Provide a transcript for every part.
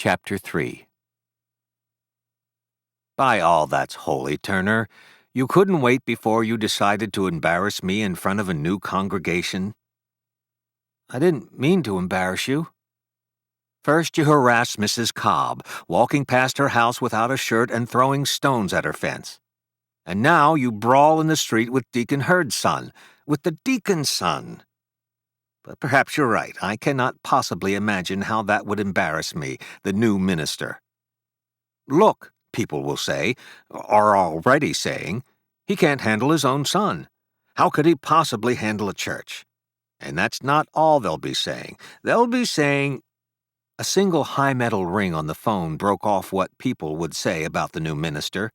Chapter 3. By all that's holy, Turner, you couldn't wait before you decided to embarrass me in front of a new congregation? I didn't mean to embarrass you. First you harassed Mrs. Cobb, walking past her house without a shirt and throwing stones at her fence. And now you brawl in the street with Deacon Hurd's son, with the deacon's son. But perhaps you're right. I cannot possibly imagine how that would embarrass me, the new minister. Look, people will say, are already saying, he can't handle his own son. How could he possibly handle a church? And that's not all they'll be saying. They'll be saying... A single high-metal ring on the phone broke off what people would say about the new minister.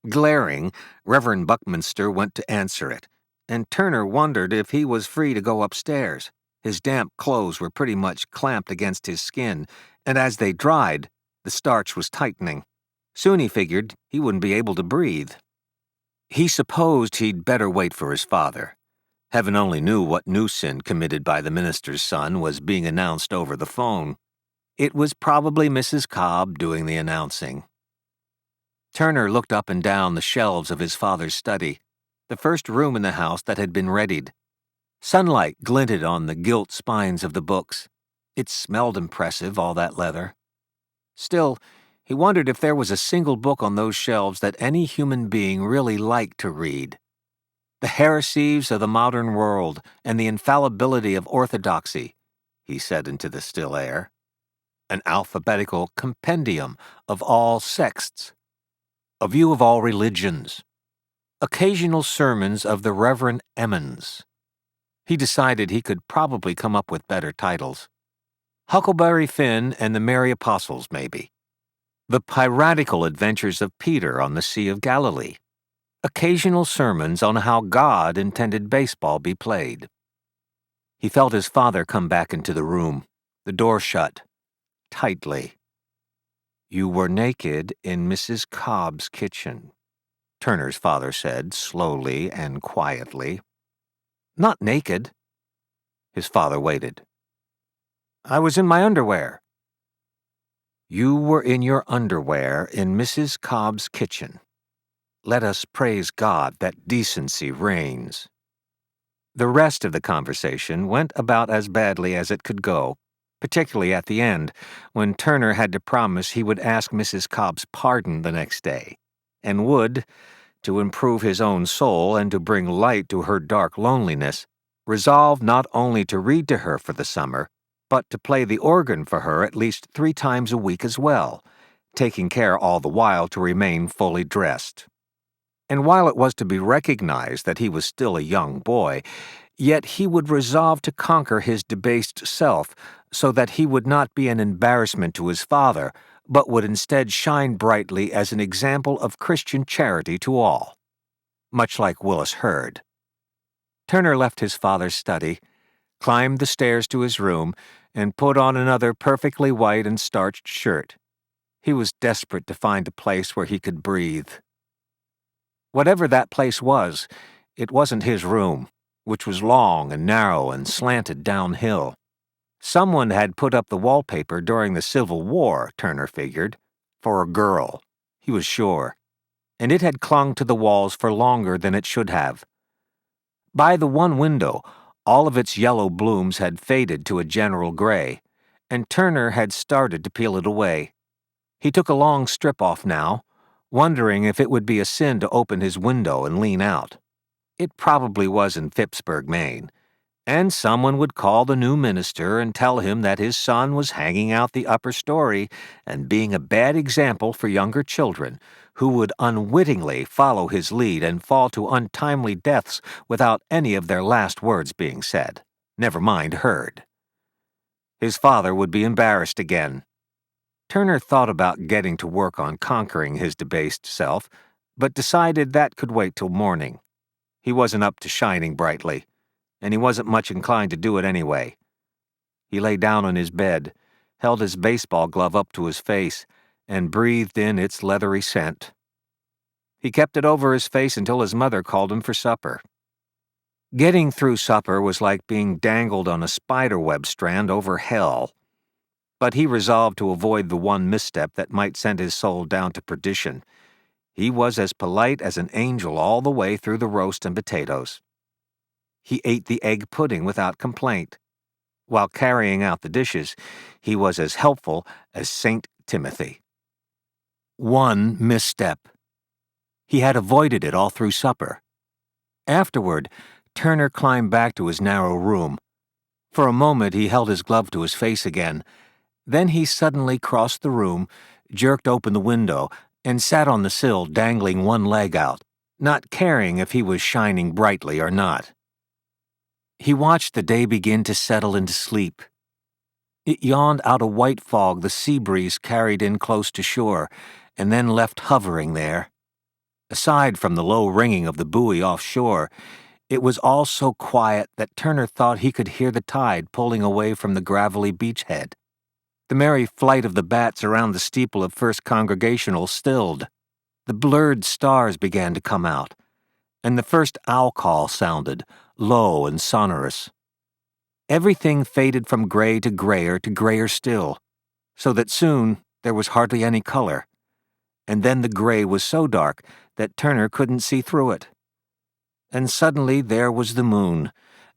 Glaring, Reverend Buckminster went to answer it, and Turner wondered if he was free to go upstairs. His damp clothes were pretty much clamped against his skin, and as they dried, the starch was tightening. Soon he figured he wouldn't be able to breathe. He supposed he'd better wait for his father. Heaven only knew what new sin committed by the minister's son was being announced over the phone. It was probably Mrs. Cobb doing the announcing. Turner looked up and down the shelves of his father's study, the first room in the house that had been readied. Sunlight glinted on the gilt spines of the books. It smelled impressive, all that leather. Still, he wondered if there was a single book on those shelves that any human being really liked to read. The heresies of the modern world and the infallibility of orthodoxy, he said into the still air. An alphabetical compendium of all sects. A view of all religions. Occasional sermons of the Reverend Emmons. He decided he could probably come up with better titles. Huckleberry Finn and the Merry Apostles, maybe. The Piratical Adventures of Peter on the Sea of Galilee. Occasional sermons on how God intended baseball be played. He felt his father come back into the room, the door shut. Tightly. You were naked in Mrs. Cobb's kitchen, Turner's father said slowly and quietly. Not naked. His father waited. I was in my underwear. You were in your underwear in Mrs. Cobb's kitchen. Let us praise God that decency reigns. The rest of the conversation went about as badly as it could go, particularly at the end, when Turner had to promise he would ask Mrs. Cobb's pardon the next day, and would, to improve his own soul and to bring light to her dark loneliness, resolve not only to read to her for the summer, but to play the organ for her at least 3 times a week as well, taking care all the while to remain fully dressed. And while it was to be recognized that he was still a young boy, yet he would resolve to conquer his debased self so that he would not be an embarrassment to his father, but would instead shine brightly as an example of Christian charity to all. Much like Willis Hurd. Turner left his father's study, climbed the stairs to his room, and put on another perfectly white and starched shirt. He was desperate to find a place where he could breathe. Whatever that place was, it wasn't his room, which was long and narrow and slanted downhill. Someone had put up the wallpaper during the Civil War, Turner figured, for a girl, he was sure, and it had clung to the walls for longer than it should have. By the one window, all of its yellow blooms had faded to a general gray, and Turner had started to peel it away. He took a long strip off now, wondering if it would be a sin to open his window and lean out. It probably was in Phippsburg, Maine, and someone would call the new minister and tell him that his son was hanging out the upper story and being a bad example for younger children, who would unwittingly follow his lead and fall to untimely deaths without any of their last words being said, never mind heard. His father would be embarrassed again. Turner thought about getting to work on conquering his debased self, but decided that could wait till morning. He wasn't up to shining brightly, and he wasn't much inclined to do it anyway. He lay down on his bed, held his baseball glove up to his face, and breathed in its leathery scent. He kept it over his face until his mother called him for supper. Getting through supper was like being dangled on a spiderweb strand over hell. But he resolved to avoid the one misstep that might send his soul down to perdition. He was as polite as an angel all the way through the roast and potatoes. He ate the egg pudding without complaint. While carrying out the dishes, he was as helpful as Saint Timothy. One misstep. He had avoided it all through supper. Afterward, Turner climbed back to his narrow room. For a moment he held his glove to his face again. Then he suddenly crossed the room, jerked open the window, and sat on the sill dangling one leg out, not caring if he was shining brightly or not. He watched the day begin to settle into sleep. It yawned out a white fog the sea breeze carried in close to shore, and then left hovering there. Aside from the low ringing of the buoy offshore, it was all so quiet that Turner thought he could hear the tide pulling away from the gravelly beachhead. The merry flight of the bats around the steeple of First Congregational stilled. The blurred stars began to come out, and the first owl call sounded, low and sonorous. Everything faded from gray to grayer still, so that soon there was hardly any color, and then the gray was so dark that Turner couldn't see through it. And suddenly there was the moon,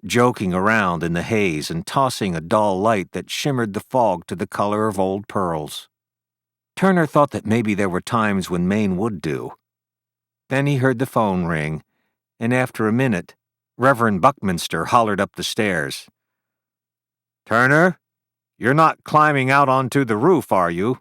joking around in the haze and tossing a dull light that shimmered the fog to the color of old pearls. Turner thought that maybe there were times when Maine would do. Then he heard the phone ring, and after a minute, Reverend Buckminster hollered up the stairs. "Turner, you're not climbing out onto the roof, are you?"